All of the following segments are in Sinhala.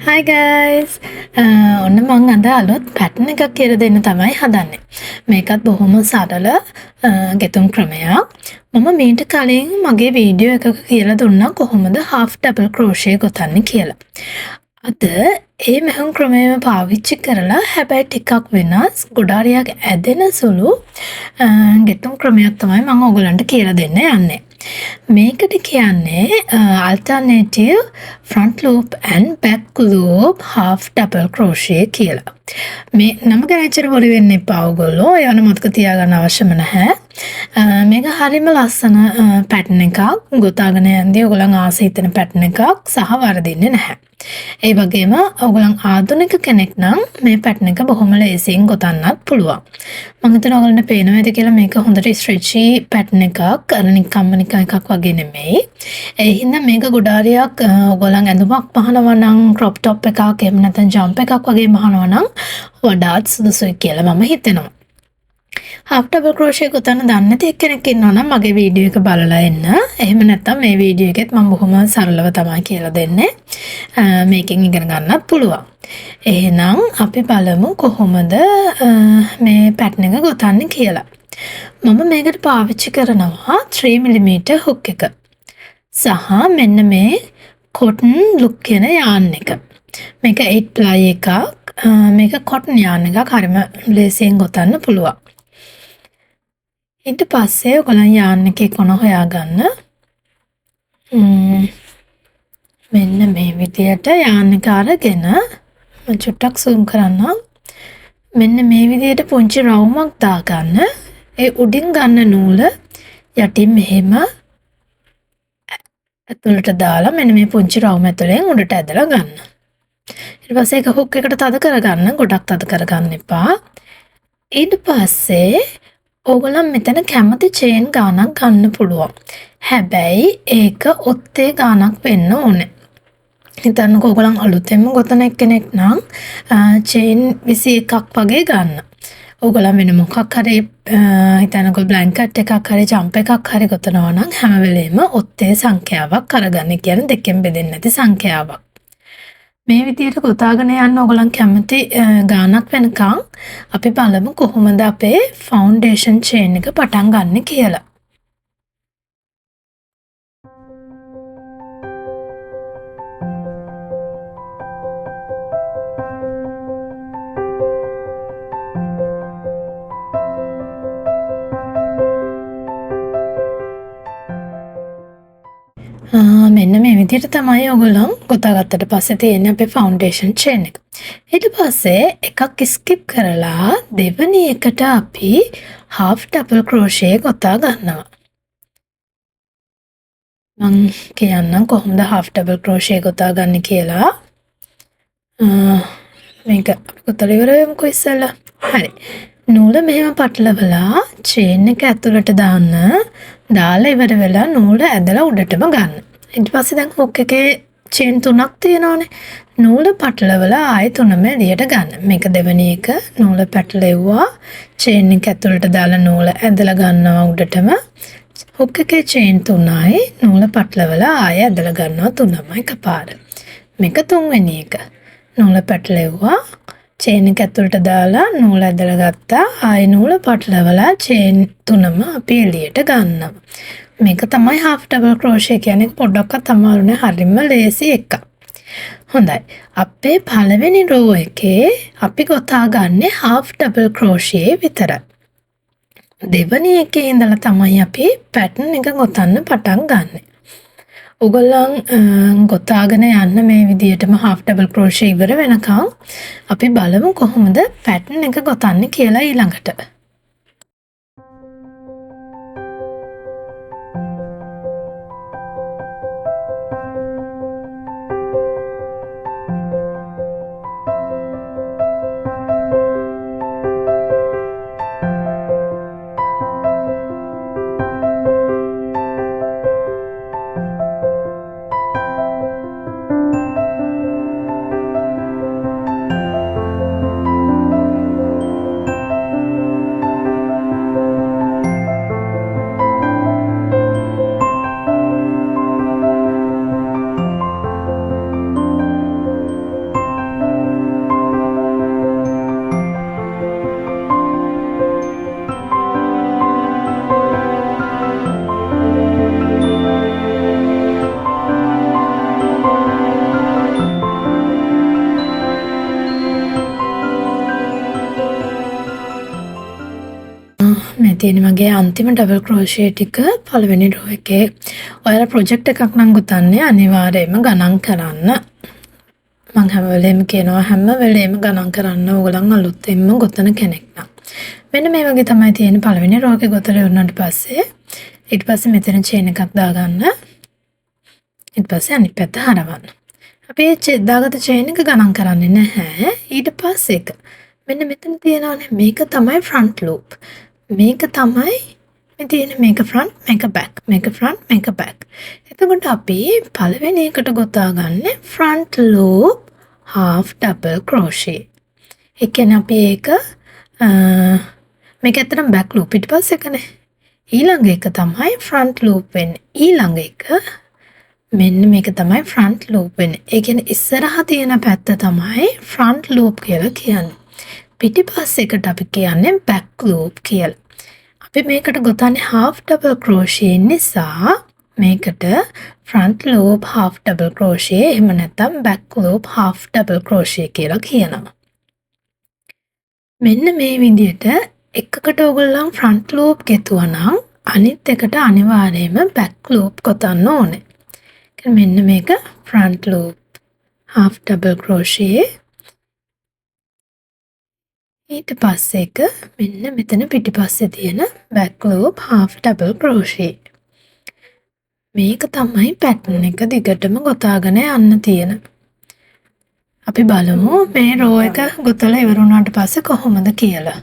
Hi guys! ඔන්න මං අද අලුත් පැටර්න් එකක් කියලා දෙන්න තමයි හදන්නේ. මේකත් බොහොම සරල ගෙතුම් ක්‍රමයක්. මම මීට කලින් මගේ වීඩියෝ එකක කියලා දුන්නා කොහොමද half double crochet ගොතන්නේ කියලා. අද ඒ මෙහෙම ක්‍රමයම පාවිච්චි කරලා හැබැයි ටිකක් වෙනස් ගොඩාරියක් ඇදෙන සුළු ගෙතුම් ක්‍රමයක් තමයි මම ඔයගලන්ට කියලා දෙන්න යන්නේ. මේකට කියන්නේ alternative front loop and back loop half double crochet කියලා. මේ නම ගැන එච්චර worry වෙන්න එපා ඔයගොල්ලෝ. ඒවන මතක තියාගන්න අවශ්‍යම නැහැ. මේක හරිම ලස්සන pattern එකක්. ගොතාගෙන යද්දී ඔයගොල්ලන් ආස හිතෙන pattern එකක් සහ වරදින්නේ නැහැ. ඒ වගේම ඔයගොල්ලන් ආධුනික කෙනෙක් නම් මේ pattern එක බොහොම ලේසියෙන් ගොතන්නත් පුළුවන්. මම හිතනවා ඔයගොල්ලන්ට පේනවා ඇති කියලා මේක හොඳට stretchy pattern එකක්. අර නිකම්ම නිකන් එකක් වගේ නෙමෙයි. ඒ හින්දා මේක ගොඩාරියක් ඔයගොල්ලන් ඇඳුමක් මහනවා නම් crop top එකක් එහෙම නැත්නම් jump එකක් වගේ මහනවා නම් වඩාත් සුදුසුයි කියලා මම හිතනවා. half double crochet ගොතන්න දන්නේ නැති එක්කෙනෙක් ඉන්නවා නම් මගේ වීඩියෝ එක බලලා එන්න. එහෙම නැත්නම් මේ වීඩියෝ එකෙත් මම බොහොම සරලව තමයි කියලා දෙන්නේ. මේකෙන් ඉගෙන ගන්නත් පුළුවන්. එහෙනම් අපි බලමු කොහොමද මේ pattern එක ගොතන්නේ කියලා. මම මේකට පාවිච්චි කරනවා 3mm hook එක. සහ මෙන්න මේ cotton look කියන yarn එක. මේක 8 ply එකක්. මේක cotton yarn එකක්. හරිම ලේසියෙන් ගොතන්න පුළුවන්. ඊට පස්සේ ඔයගොල්ලන් yarn එකේ කොන හොයාගන්න. මෙන්න මේ විදියට yarn එක අරගෙන මම චුට්ටක් zoom කරන්නම්. මෙන්න මේ විදියට පුංචි රවුමක් දාගන්න. ඒ උඩින් ගන්න නූල යටින් මෙහෙම ඇතුළට දාලා මෙන්න මේ පුංචි රවුම ඇතුලෙන් උඩට ඇදලා ගන්න. ඊට පස්සේ ඒක හුක් එකට තද කරගන්න. ගොඩක් තද කරගන්න එපා. ඊට පස්සේ ඕගොල්ලන් මෙතන කැමති චේන් ගානක් ගන්න පුළුවන්. හැබැයි ඒක ඔත්තේ ගානක් වෙන්න ඕනේ. හිතන්නකෝ ඕගොල්ලන් අලුතෙන්ම ගොතන කෙනෙක් නම් චේන් 21ක් වගේ ගන්න. ඕගොල්ලන් වෙන මොකක් හරි හිතන්නකෝ බ්ලැන්කට් එකක් හරි ජම්ප් එකක් හරි ගොතනවා නම් හැම වෙලේම ඔත්තේ සංඛ්‍යාවක් අරගන්න. කියන්නේ දෙකෙන් බෙදෙන්නේ නැති සංඛ්‍යාවක්. මේ විදියට ගොතාගෙන යන්න ඕගොල්ලන් කැමති ගානක් වෙනකන් අපි බලමු කොහොමද අපේ ෆවුන්ඩේෂන් චේන් එක පටන් ගන්න කියලා. මෙන්න මේ විදිහට තමයි ඔයගොල්ලන් ගොතාගත්තට පස්සේ තියෙන්නේ අපේ ෆවුන්ඩේෂන් චේන් එක. ඊට පස්සේ එකක් ස්කිප් කරලා දෙවෙනි එකට අපි half double crochet ගොතා ගන්නවා. මම කියන්නම් කොහොමද half double crochet ගොතා ගන්න කියලා. මේක අපි ගොතලා ඉවර වෙමුකෝ ඉස්සෙල්ලා. හරි. නූල මෙහෙම පටලවලා චේන් එක ඇතුළට දාන්න. දාලා ඉවර වෙලා නූල ඇදලා උඩටම ගන්න. ඊට පස්සේ දැන් හුක් එකේ චේන් 3ක් තියෙනවානේ. නූල පටලවලා ආයෙ තුනම එළියට ගන්න. මේක දෙවෙනි එක. නූල පැටලෙව්වා. චේන් එක ඇතුළට දාලා නූල ඇදලා ගන්නවා උඩටම. හුක් එකේ චේන් 3යි. නූල පටලවලා ආයෙ ඇදලා ගන්නවා තුනම එකපාර. මේක තුන්වෙනි එක. නූල පැටලෙව්වා. චේන් එක ඇතුළට දාලා නූල ඇදලා ගත්තා. ආයෙ නූල පටලවලා චේන් 3ම අපි එළියට ගන්නවා. මේක තමයි half double crochet කියන්නේ. පොඩ්ඩක්වත් අමාරු නෑ. හරිම ලේසි එකක්. හොඳයි. අපේ පළවෙනි row එකේ අපි ගොතාගන්නේ half double crochet විතරයි. දෙවෙනි එකේ ඉඳලා තමයි අපි pattern එක ගොතන්න පටන් ගන්නෙ. ඔයගොල්ලන් ගොතාගෙන යන්න මේ විදියටම half double crochet ඉවර වෙනකන් අපි බලමු කොහොමද pattern එක ගොතන්නේ කියලා ඊළඟට. තියෙන්නේ මගේ අන්තිම ඩබල් ක්‍රෝෂේ ටික පළවෙනි රෝ එකේ. ඔයාලා ප්‍රොජෙක්ට් එකක් නම් ගොතන්නේ අනිවාර්යයෙන්ම ගණන් කරන්න. මම හැම වෙලේම කියනවා හැම වෙලේම ගණන් කරන්න ඕගොල්ලන් අලුතෙන්ම ගොතන කෙනෙක් නම්. මෙන්න මේ වගේ තමයි තියෙන්නේ පළවෙනි රෝ එකේ ගොතලා ඉවරනට පස්සේ ඊට පස්සේ මෙතන චේන් එකක් දාගන්න. ඊට පස්සේ අනිත් පැත්ත හරවන්න. අපි දාගත්ත චේන් එක ගණන් කරන්නේ නැහැ. ඊට පස්සේ එක මෙන්න මෙතන තියෙනවානේ මේක තමයි ෆ්‍රන්ට් ලූප්. මේක තමයි මේ තියෙන මේක ෆ්‍රන්ට් මේක බෑක් මේක ෆ්‍රන්ට් මේක බෑක්. එතකොට අපි පළවෙනි එකට ගොතාගන්නේ front loop half double crochet. ඒ කියන්නේ අපි ඒක මේක ඇත්තටම බෑක් ලූප් ඊට පස්සේ එකනේ. ඊළඟ එක තමයි ෆ්‍රන්ට් ලූප් වෙන්නේ. ඊළඟ එක මෙන්න මේක තමයි ෆ්‍රන්ට් ලූප් වෙන්නේ. ඒ කියන්නේ ඉස්සරහා තියෙන පැත්ත තමයි ෆ්‍රන්ට් ලූප් කියලා කියන්නේ. පිටිපස්සේ එකට අපි කියන්නේ බෑක් ලූප් කියලා. අපි මේකට ගොතන්නේ half double crochet නිසා මේකට front loop half double crochet එහෙම නැත්නම් back loop half double crochet කියලා කියනවා. මෙන්න මේ විදිහට එකකට ඔයගොල්ලන් front loop ගෙතුවා නම් අනිත් එකට අනිවාර්යයෙන්ම back loop ගොතන්න ඕනේ. මෙන්න මේක front loop half double crochet ඊට පස්සේ එක මෙන්න මෙතන පිටිපස්සේ තියෙන back loop half double crochet. මේක තමයි pattern එක දිගටම ගොතාගෙන යන්න තියෙන. අපි බලමු මේ row එක ගොතලා ඉවර වුණාට පස්සේ කොහොමද කියලා.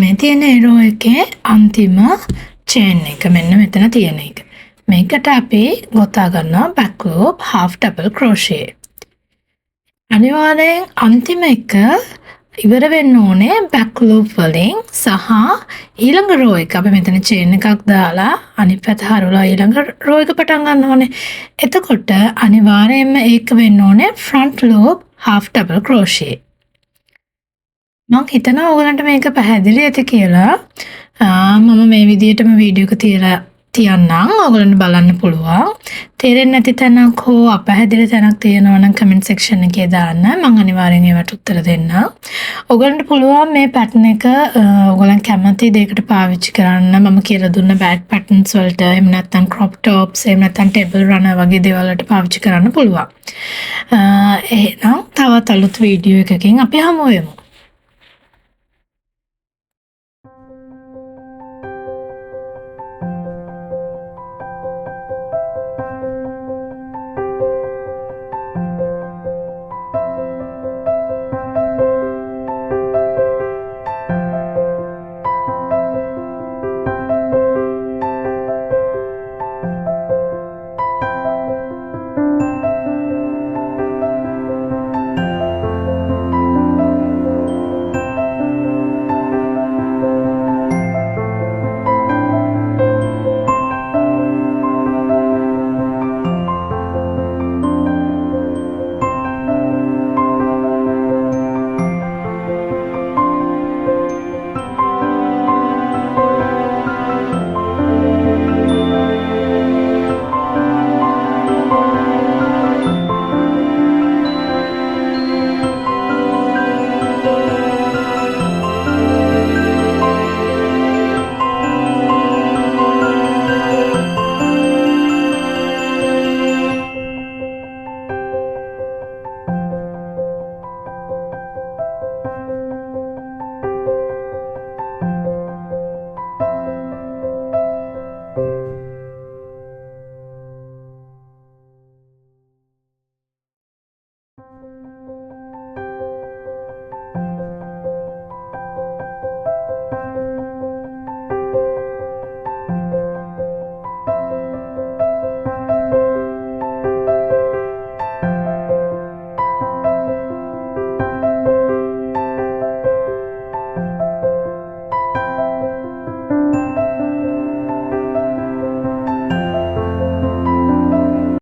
මේ තියෙන row එකේ අන්තිම chain එක මෙන්න මෙතන තියෙන එක. මේකට අපි ගොතා ගන්නවා back loop half double crochet. අනිවාර්යෙන් අන්තිම එක ඉවර වෙන්න ඕනේ back loop වලින් සහ ඊළඟ row එක අපි මෙතන chain එකක් දාලා අනිත් පැත්ත හරවලා ඊළඟ row එක පටන් ගන්න ඕනේ. එතකොට අනිවාර්යයෙන්ම ඒක වෙන්න ඕනේ front loop half double crochet. මම හිතනවා ඔයගලන්ට මේක පැහැදිලි ඇති කියලා. මම මේ විදිහටම වීඩියෝ එක තියන්නම් ඔයගලන්ට බලන්න පුළුවන්. තේරෙන්නේ නැති තැනක් හෝ අපැහැදිලි තැනක් තියෙනවා නම් කමෙන්ට් සෙක්ෂන් එකේ දාන්න. මම අනිවාර්යෙන් ඒවට උත්තර දෙන්නම්. ඔයගලන්ට පුළුවන් මේ පැටර්න් එක ඔයගලන් කැමති දෙයකට පාවිච්චි කරන්න. මම කියලා දුන්න බෑග් පැටර්න්ස් වලට එහෙම නැත්නම් crop tops එහෙම නැත්නම් table runner වගේ දේවල් වලට පාවිච්චි කරන්න පුළුවන්. එහෙනම් තවත් අලුත් වීඩියෝ එකකින් අපි හමු වෙමු.